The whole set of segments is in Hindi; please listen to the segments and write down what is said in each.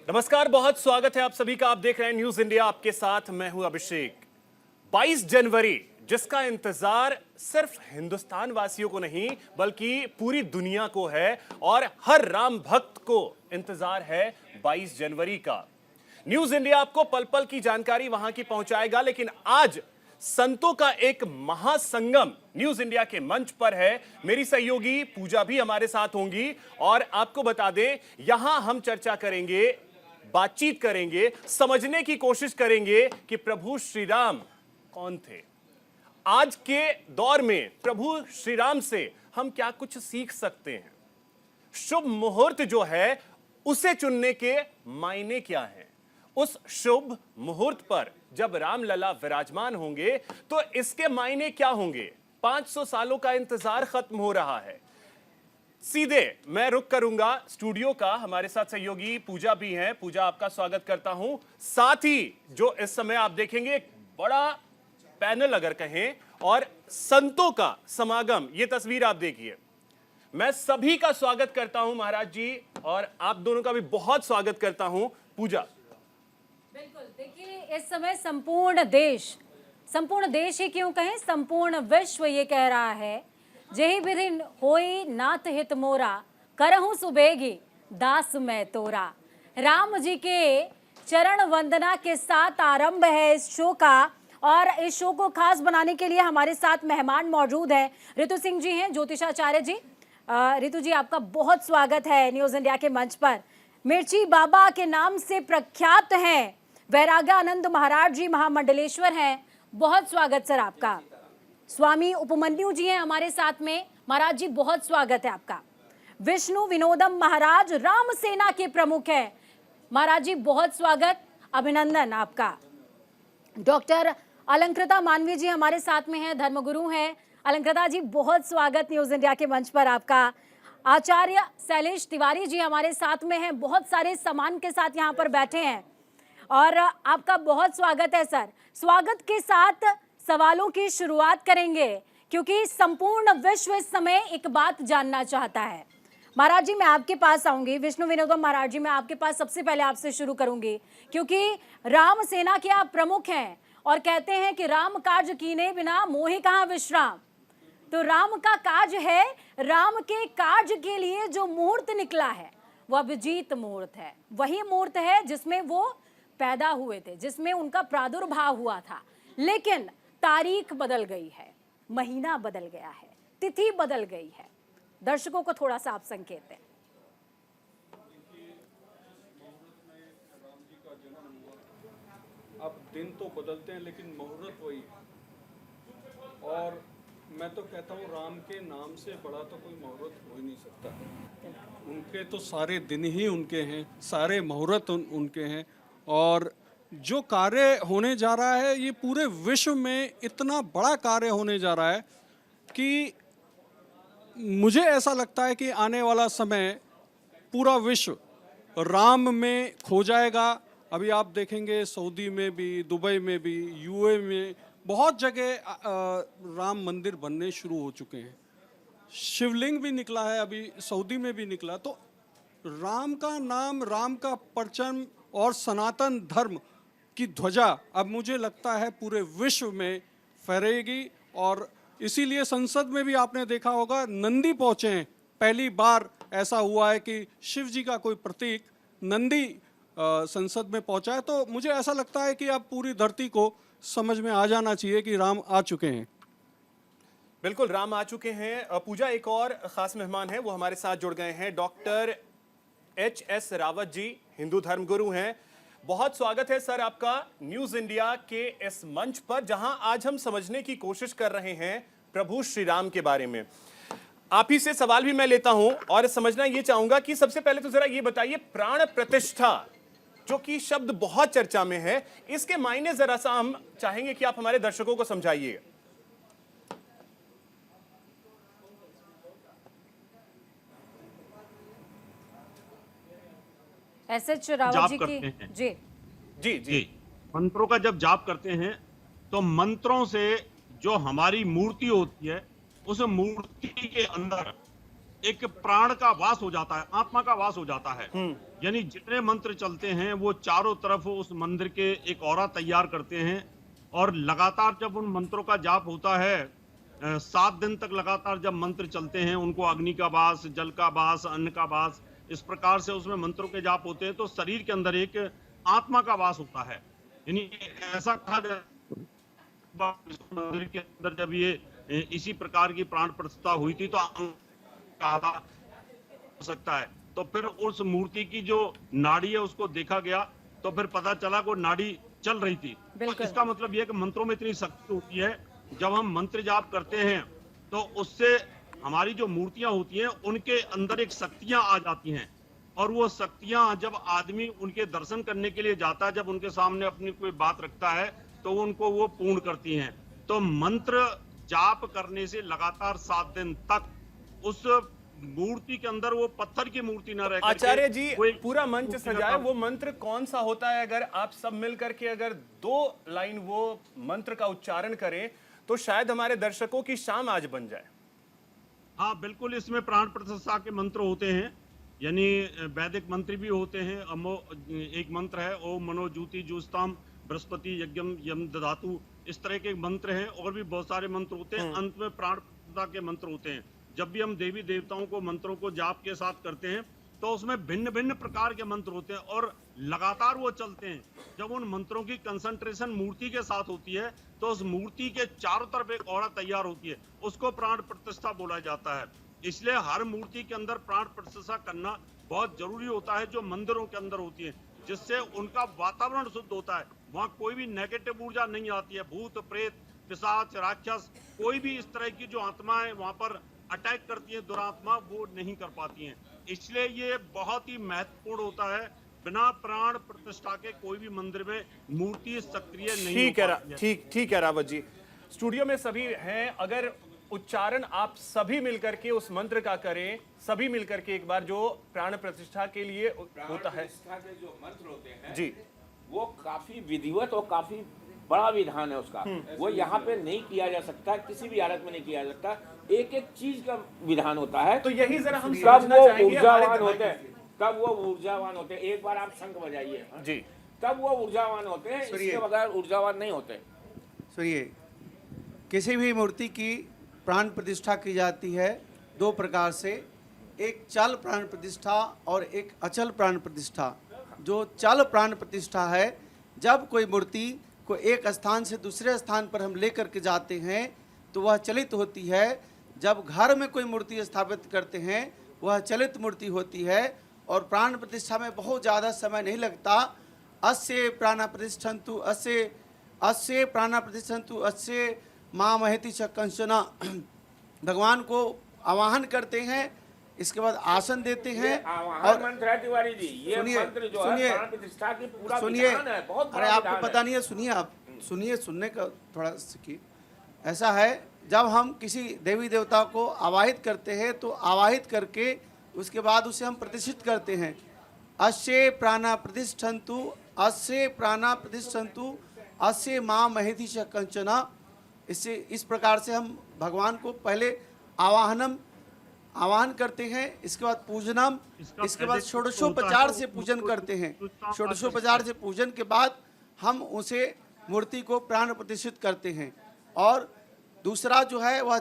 नमस्कार, बहुत स्वागत है आप सभी का। आप देख रहे हैं न्यूज इंडिया, आपके साथ मैं हूं अभिषेक। 22 जनवरी, जिसका इंतजार सिर्फ हिंदुस्तान वासियों को नहीं बल्कि पूरी दुनिया को है और हर राम भक्त को इंतजार है 22 जनवरी का। न्यूज इंडिया आपको पल पल की जानकारी वहां की पहुंचाएगा, लेकिन आज संतों का एक महासंगम न्यूज इंडिया के मंच पर है। मेरी सहयोगी पूजा भी हमारे साथ होंगी और आपको बता दें, यहां हम चर्चा करेंगे, बातचीत करेंगे, समझने की कोशिश करेंगे कि प्रभु श्री राम कौन थे। आज के दौर में प्रभु श्री राम से हम क्या कुछ सीख सकते हैं। शुभ मुहूर्त जो है उसे चुनने के मायने क्या हैं। उस शुभ मुहूर्त पर जब रामलला विराजमान होंगे तो इसके मायने क्या होंगे। 500 सालों का इंतजार खत्म हो रहा है। सीधे मैं रुक करूंगा स्टूडियो का। हमारे साथ सहयोगी पूजा भी हैं। पूजा, आपका स्वागत करता हूं। साथ ही जो इस समय आप देखेंगे एक बड़ा पैनल अगर कहें और संतों का समागम, ये तस्वीर आप देखिए। मैं सभी का स्वागत करता हूं महाराज जी, और आप दोनों का भी बहुत स्वागत करता हूं। पूजा, बिल्कुल, देखिए इस समय संपूर्ण देश ही क्यों कहें, संपूर्ण विश्व ये कह रहा है, जेहि बिधिन होई नाथ हित मोरा, करहूं सुबेगी दास मैं तोरा। राम जी के चरण वंदना के साथ आरंभ है इस शो का, और इस शो को खास बनाने के लिए हमारे साथ मेहमान मौजूद हैं। ऋतु सिंह जी हैं, ज्योतिषाचार्य जी। ऋतु जी, आपका बहुत स्वागत है न्यूज इंडिया के मंच पर। मिर्ची बाबा के नाम से प्रख्यात हैं वैरागानंद महाराज जी, महामंडलेश्वर हैं। बहुत स्वागत सर आपका। स्वामी उपमन्यु जी हैं हमारे साथ में। महाराज जी, बहुत स्वागत है आपका। विष्णु विनोदम महाराज राम सेना के प्रमुख हैं। महाराज जी, बहुत स्वागत, अभिनंदन आपका। डॉक्टर अलंकृता मानवी जी हमारे साथ में हैं, धर्मगुरु हैं। अलंकृता जी, बहुत स्वागत न्यूज इंडिया के मंच पर आपका। आचार्य शैलेश तिवारी जी हमारे साथ में हैं, बहुत सारे सम्मान के साथ यहाँ पर बैठे हैं, और आपका बहुत स्वागत है सर। स्वागत के साथ सवालों की शुरुआत करेंगे, क्योंकि संपूर्ण विश्व इस समय एक बात जानना चाहता है। महाराज जी, मैं आपके पास आऊंगी। विष्णु विनोदम महाराज जी, मैं आपके पास सबसे पहले आपसे शुरू करूंगी, क्योंकि राम सेना के आप प्रमुख हैं और कहते हैं कि राम कार्य कीने बिना मोहि कहाँ विश्राम। तो राम का कार्य है, राम के कार्य के लिए जो मुहूर्त निकला है वह अभिजीत मुहूर्त है। वही मुहूर्त है जिसमें वो पैदा हुए थे, जिसमें उनका प्रादुर्भाव हुआ था। लेकिन तारीख बदल गई है, महीना बदल गया है, तिथि बदल गई है। दर्शकों को थोड़ा सा आप संकेत दें। अब दिन तो बदलते हैं लेकिन मुहूर्त वही है। और मैं तो कहता हूँ राम के नाम से बड़ा तो कोई मुहूर्त हो ही नहीं सकता। उनके तो सारे दिन ही उनके हैं, सारे मुहूर्त उनके हैं। और जो कार्य होने जा रहा है, ये पूरे विश्व में इतना बड़ा कार्य होने जा रहा है कि मुझे ऐसा लगता है कि आने वाला समय पूरा विश्व राम में खो जाएगा। अभी आप देखेंगे सऊदी में भी, दुबई में भी, यूए में बहुत जगह राम मंदिर बनने शुरू हो चुके हैं। शिवलिंग भी निकला है, अभी सऊदी में भी निकला। तो राम का नाम, राम का परचम और सनातन धर्म की ध्वजा अब मुझे लगता है पूरे विश्व में फहरेगी। और इसीलिए संसद में भी आपने देखा होगा नंदी पहुंचे हैं। पहली बार ऐसा हुआ है कि शिव जी का कोई प्रतीक नंदी संसद में पहुंचा है। तो मुझे ऐसा लगता है कि अब पूरी धरती को समझ में आ जाना चाहिए कि राम आ चुके हैं। बिल्कुल, राम आ चुके हैं। पूजा, एक और खास मेहमान है, वो हमारे साथ जुड़ गए हैं। डॉक्टर HS रावत जी, हिंदू धर्मगुरु हैं। बहुत स्वागत है सर आपका न्यूज इंडिया के इस मंच पर, जहां आज हम समझने की कोशिश कर रहे हैं प्रभु श्री राम के बारे में। आप ही से सवाल भी मैं लेता हूं और समझना ये चाहूंगा कि सबसे पहले तो जरा ये बताइए, प्राण प्रतिष्ठा जो कि शब्द बहुत चर्चा में है, इसके मायने जरा सा हम चाहेंगे कि आप हमारे दर्शकों को समझाइए। एसएच रावत जी की जी जी जी मंत्रों का जब जाप करते हैं तो मंत्रों से जो हमारी मूर्ति होती है, उस मूर्ति के अंदर एक प्राण का वास हो जाता है, आत्मा का वास हो जाता है। यानी जितने मंत्र चलते हैं वो चारों तरफ उस मंदिर के एक औरा तैयार करते हैं, और लगातार जब उन मंत्रों का जाप होता है 7 दिन तक लगातार जब मंत्र चलते हैं, उनको अग्नि का वास, जल का वास, अन्न का वास, इस प्रकार से उसमें मंत्रों के जाप होते हैं, तो शरीर के अंदर एक आत्मा का वास होता है। यानी ऐसा कहा जाता मंदिर के अंदर जब ये इसी प्रकार की प्राण प्रतिष्ठा हुई थी, तो कहा हो सकता है। तो फिर उस मूर्ति की जो नाड़ी है उसको देखा गया, तो फिर पता चला वो नाड़ी चल रही थी। तो इसका मतलब यह कि मंत्रों में इतनी शक्ति होती है, जब हम मंत्र जाप करते हैं तो उससे हमारी जो मूर्तियां होती हैं उनके अंदर एक शक्तियां आ जाती हैं, और वो शक्तियां जब आदमी उनके दर्शन करने के लिए जाता है, जब उनके सामने अपनी कोई बात रखता है, तो उनको वो पूर्ण करती हैं। तो मंत्र जाप करने से लगातार 7 दिन तक उस मूर्ति के अंदर वो पत्थर की मूर्ति ना रह आचार्य जी पूरा मंच सजाए, वो मंत्र कौन सा होता है? अगर आप सब मिलकर के अगर 2 लाइन वो मंत्र का उच्चारण करें तो शायद हमारे दर्शकों की शाम आज बन जाए। हाँ बिल्कुल, इसमें प्राण प्रतिष्ठा के मंत्र होते हैं, यानी वैदिक मंत्र भी होते हैं। एक मंत्र है ओम मनो ज्योति ज्योतिषाम बृहस्पति यज्ञम यम दधातु, इस तरह के मंत्र हैं, और भी बहुत सारे मंत्र होते हैं। अंत में प्राण प्रतिष्ठा के मंत्र होते हैं। जब भी हम देवी देवताओं को मंत्रों को जाप के साथ करते हैं तो उसमें भिन्न भिन्न प्रकार के मंत्र होते हैं और लगातार वो चलते हैं। जब उन मंत्रों की कंसंट्रेशन मूर्ति के साथ होती है तो उस मूर्ति के चारों तरफ एक औरा तैयार होती है, उसको प्राण प्रतिष्ठा बोला जाता है। इसलिए हर मूर्ति के अंदर प्राण प्रतिष्ठा करना बहुत जरूरी होता है, जो मंदिरों के अंदर होती है, जिससे उनका वातावरण शुद्ध होता है। वहाँ कोई भी नेगेटिव ऊर्जा नहीं आती है, भूत प्रेत पिशाच राक्षस कोई भी इस तरह की जो आत्माएं वहाँ पर अटैक करती है, दुरात्मा, वो नहीं कर पाती हैं। इसलिए ये बहुत ही महत्वपूर्ण होता है। बिना प्राण प्रतिष्ठा के कोई भी मंदिर में मूर्ति सक्रिय नहीं होती है। ठीक है रावत जी, स्टूडियो में सभी हैं, अगर उच्चारण आप सभी मिलकर के उस मंत्र का करें, सभी मिलकर के एक बार, जो प्राण प्रतिष्ठा के लिए होता है। प्रतिष्ठा के जो मंत्र होते हैं जी, वो काफी विधिवत और काफी बड़ा विधान है उसका। वो यहाँ पे नहीं किया जा सकता, किसी भी हालत में नहीं किया जा सकता। एक एक चीज का विधान होता है। तो यही जरा हम कब समझना वो चाहेंगे ऊर्जावान होते हैं, कब वो ऊर्जावान होते हैं। एक बार आप शंख बजाइए जी, तब वो ऊर्जावान होते हैं, इसके बगैर ऊर्जावान नहीं होते। सुनिए, किसी भी मूर्ति की प्राण प्रतिष्ठा की जाती है 2 प्रकार से, एक चल प्राण प्रतिष्ठा और एक अचल प्राण प्रतिष्ठा। जो चल प्राण प्रतिष्ठा है, जब कोई मूर्ति को एक स्थान से दूसरे स्थान पर हम लेकर के जाते हैं तो वह चलित होती है। जब घर में कोई मूर्ति स्थापित करते हैं वह चलित मूर्ति होती है, और प्राण प्रतिष्ठा में बहुत ज़्यादा समय नहीं लगता। अस्य प्राण प्रतिष्ठन्तु अस्य प्राण प्रतिष्ठन्तु अस्य माँ महति च कंचना। भगवान को आवाहन करते हैं, इसके बाद आसन देते हैं और मंत्र है तिवारी जी, ये मंत्र जो है प्राण प्रतिष्ठा की पूरा विधान है, बहुत बड़ा अरे आपको पता नहीं है, सुनिए, आप सुनिए, सुनने का थोड़ा सीखिए। ऐसा है, जब हम किसी देवी देवता को आवाहित करते हैं तो आवाहित करके उसके बाद उसे हम प्रतिष्ठित करते हैं। अस्य प्राणा प्रतिष्ठन्तु अस्य प्राणा प्रतिष्ठन्तु अस्य माँ महेति च कंचना। इससे इस प्रकार से हम भगवान को पहले आवाहन करते हैं, इसके बाद पूजनम, इसके बाद षोडशोपचार से पूजन करते हैं। षोडशोपचार से पूजन के बाद हम उसे मूर्ति को प्राण प्रतिष्ठित करते हैं। और दूसरा जो है वह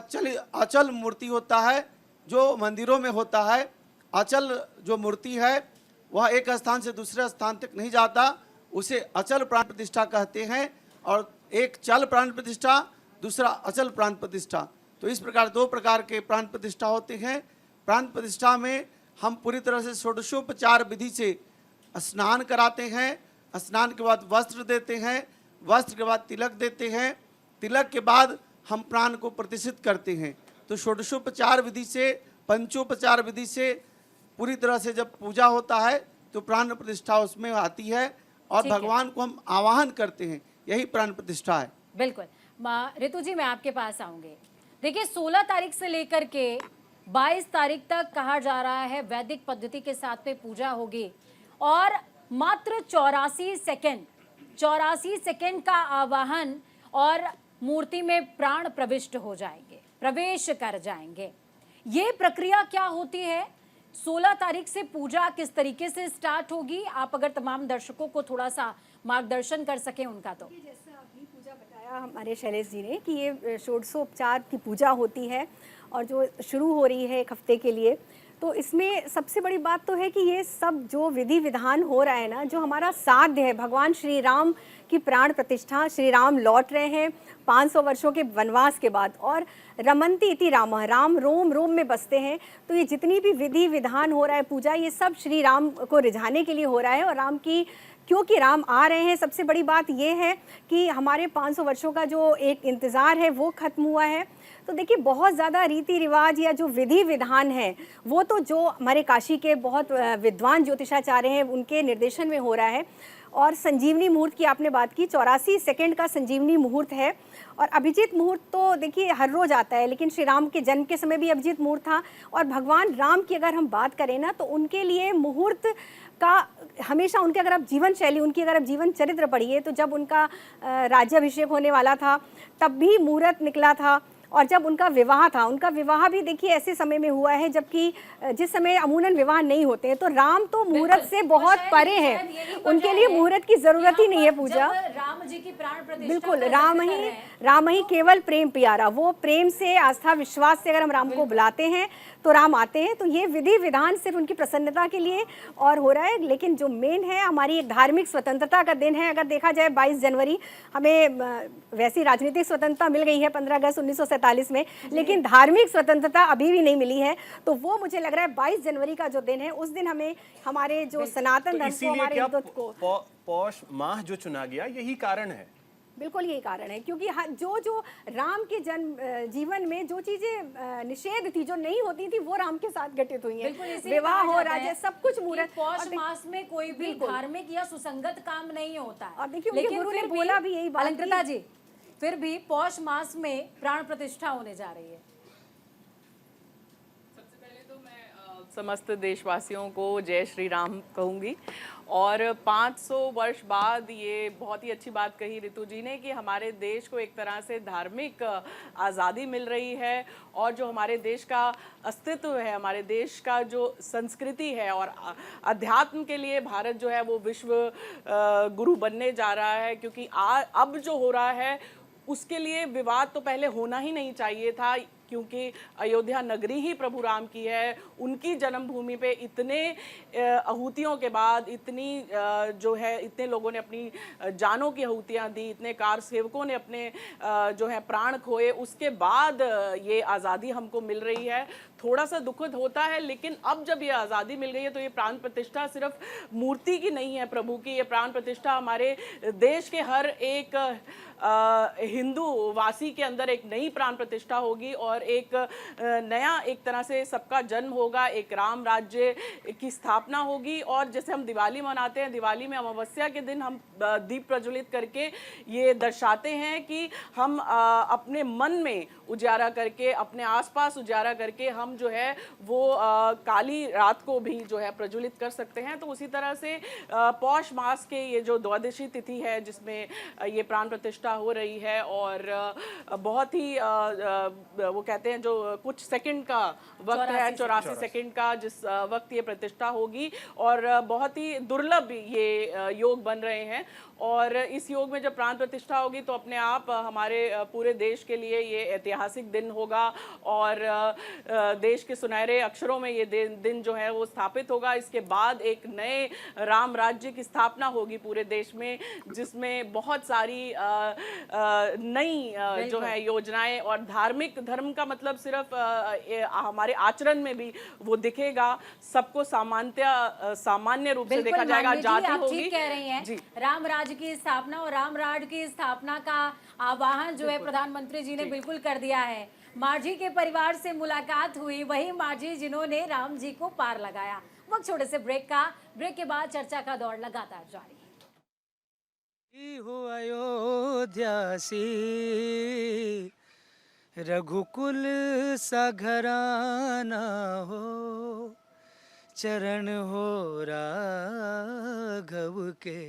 अचल मूर्ति होता है, जो मंदिरों में होता है। अचल जो मूर्ति है वह एक स्थान से दूसरे स्थान तक नहीं जाता, उसे अचल प्राण प्रतिष्ठा कहते हैं। और एक चल प्राण प्रतिष्ठा, दूसरा अचल प्राण प्रतिष्ठा। तो इस प्रकार 2 प्रकार के प्राण प्रतिष्ठा होते हैं। प्राण प्रतिष्ठा में हम पूरी तरह से षोडशोपचार विधि से स्नान कराते हैं, स्नान के बाद वस्त्र देते हैं, वस्त्र के बाद तिलक देते हैं, तिलक के बाद हम प्राण को प्रतिष्ठित करते हैं। तो षोडशोपचार विधि से, पंचोपचार विधि से पूरी तरह से जब पूजा होता है तो प्राण प्रतिष्ठा उसमें आती है, और भगवान को हम आवाहन करते हैं, यही प्राण प्रतिष्ठा है। बिल्कुल। ऋतु जी, मैं आपके पास आऊंगी। देखिए, 16 तारीख से लेकर के 22 तारीख तक कहा जा रहा है वैदिक पद्धति के साथ में पूजा होगी, और मात्र 84 सेकंड का आवाहन और मूर्ति में प्राण प्रविष्ट हो जाएंगे, प्रवेश कर जाएंगे। ये प्रक्रिया क्या होती है, 16 तारीख से पूजा किस तरीके से स्टार्ट होगी, आप अगर तमाम दर्शकों को थोड़ा सा मार्गदर्शन कर सकें उनका तो। जैसा अभी पूजा बताया हमारे शैलेश जी ने कि ये षोडशोपचार की पूजा होती है और जो शुरू हो रही है एक हफ्ते के लिए, तो इसमें सबसे बड़ी बात तो है कि ये सब जो विधि विधान हो रहा है ना, जो हमारा साध्य है, भगवान श्री राम की प्राण प्रतिष्ठा, श्री राम लौट रहे हैं 500 वर्षों के वनवास के बाद, और रमन्ति इति रामः, राम रोम रोम में बसते हैं। तो ये जितनी भी विधि विधान हो रहा है पूजा, ये सब श्री राम को रिझाने के लिए हो रहा है, और राम की क्योंकि राम आ रहे हैं, सबसे बड़ी बात ये है कि हमारे 500 वर्षों का जो एक इंतज़ार है वो ख़त्म हुआ है। तो देखिए बहुत ज़्यादा रीति रिवाज या जो विधि विधान है वो तो जो हमारे काशी के बहुत विद्वान ज्योतिषाचार्य हैं उनके निर्देशन में हो रहा है। और संजीवनी मुहूर्त की आपने बात की, 84 सेकंड का संजीवनी मुहूर्त है, और अभिजीत मुहूर्त तो देखिए हर रोज़ आता है, लेकिन श्री राम के जन्म के समय भी अभिजीत मुहूर्त था। और भगवान राम की अगर हम बात करें ना, तो उनके लिए मुहूर्त का हमेशा, उनके अगर आप जीवन शैली, उनकी अगर आप जीवन चरित्र पढ़िए, तो जब उनका राज्याभिषेक होने वाला था तब भी मुहूर्त निकला था, और जब उनका विवाह था, उनका विवाह भी देखिए ऐसे समय में हुआ है जबकि जिस समय अमूनन विवाह नहीं होते हैं। तो राम तो मुहूर्त से बहुत परे हैं, उनके लिए मुहूर्त की जरूरत ही नहीं है पूजा। राम जी की प्राण प्रतिष्ठा बिल्कुल, राम ही केवल प्रेम प्यारा, वो प्रेम से, आस्था विश्वास से अगर हम राम को बुलाते हैं तो राम आते हैं। तो ये विधि विधान सिर्फ उनकी प्रसन्नता के लिए और हो रहा है, लेकिन जो मेन है हमारी एक धार्मिक स्वतंत्रता का दिन है। अगर देखा जाए 22 जनवरी, हमें वैसी राजनीतिक स्वतंत्रता मिल गई है 15 अगस्त 1947 में, लेकिन धार्मिक स्वतंत्रता अभी भी नहीं मिली है। तो वो मुझे लग रहा है 22 जनवरी का जो दिन है, उस दिन हमें हमारे जो सनातन धर्म को, हमारे हिंदुत्व को, पौष माह जो चुना गया यही कारण है। बिल्कुल यही कारण है, क्योंकि जो राम के जन्म जीवन में जो चीजें निषेध थी, जो नहीं होती थी, वो राम के साथ घटित हुई हैं। विवाह हो, राज्य, सब कुछ मुहूर्त। पौष मास में कोई भी धार्मिक या सुसंगत काम नहीं होता है। और देखिए उनके गुरु ने बोला भी यही बात। अलंकृता जी, फिर भी पौष मास में प्राण प्रतिष्ठा होने जा रही है। सबसे पहले तो मैं समस्त देशवासियों को जय श्री राम कहूँगी, और 500 वर्ष बाद ये बहुत ही अच्छी बात कही ऋतु जी ने कि हमारे देश को एक तरह से धार्मिक आज़ादी मिल रही है, और जो हमारे देश का अस्तित्व है, हमारे देश का जो संस्कृति है और अध्यात्म के लिए भारत जो है वो विश्व गुरु बनने जा रहा है। क्योंकि अब जो हो रहा है उसके लिए विवाद तो पहले होना ही नहीं चाहिए था, क्योंकि अयोध्या नगरी ही प्रभु राम की है। उनकी जन्मभूमि पे इतने आहुतियों के बाद, इतनी जो है, इतने लोगों ने अपनी जानों की आहुतियाँ दी, इतने कार सेवकों ने अपने जो है प्राण खोए, उसके बाद ये आज़ादी हमको मिल रही है। थोड़ा सा दुखद होता है, लेकिन अब जब ये आज़ादी मिल गई है तो ये प्राण प्रतिष्ठा सिर्फ मूर्ति की नहीं है प्रभु की, ये प्राण प्रतिष्ठा हमारे देश के हर एक हिंदू वासी के अंदर एक नई प्राण प्रतिष्ठा होगी, और एक नया, एक तरह से सबका जन्म होगा, एक राम राज्य की स्थापना होगी। और जैसे हम दिवाली मनाते हैं, दिवाली में अमावस्या के दिन हम दीप प्रज्वलित करके ये दर्शाते हैं कि हम अपने मन में उजारा करके, अपने आसपास उजारा करके हम जो है वो काली रात को भी जो है प्रज्वलित कर सकते हैं। तो उसी तरह से पौष मास के ये जो द्वादशी तिथि है जिसमें ये प्राण प्रतिष्ठा हो रही है, और बहुत ही वो कहते हैं जो कुछ सेकंड का वक्त है, 84 सेकंड का, जिस वक्त ये प्रतिष्ठा होगी, और बहुत ही दुर्लभ ये योग बन रहे हैं। और इस योग में जब प्राण प्रतिष्ठा होगी तो अपने आप हमारे पूरे देश के लिए ये ऐतिहासिक दिन होगा, और देश के सुनहरे अक्षरों में ये दिन जो है वो स्थापित होगा। इसके बाद एक नए राम राज्य की स्थापना होगी पूरे देश में, जिसमें बहुत सारी नई जो है योजनाएं, और धार्मिक, धर्म का मतलब सिर्फ हमारे आचरण में भी वो दिखेगा, सबको सामान्य रूप से देखा जाएगा। जाति होगी, कह रही हैं, राम राज्य की स्थापना और राम राज्य की स्थापना का आह्वान जो है प्रधानमंत्री जी ने बिल्कुल कर दिया है। माझी के परिवार से मुलाकात हुई, वही माझी जिन्होंने राम जी को पार लगाया। वक्त छोटे से ब्रेक के बाद चर्चा का दौर लगातार जारी है। हो अयोध्या सी रघुकुल सा घराना हो, चरण हो राघव के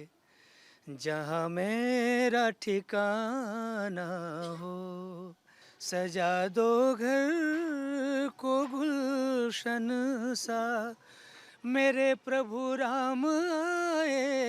जहाँ मेरा ठिकाना हो। सजा दो घर को गुलशन सा मेरे प्रभु राम आए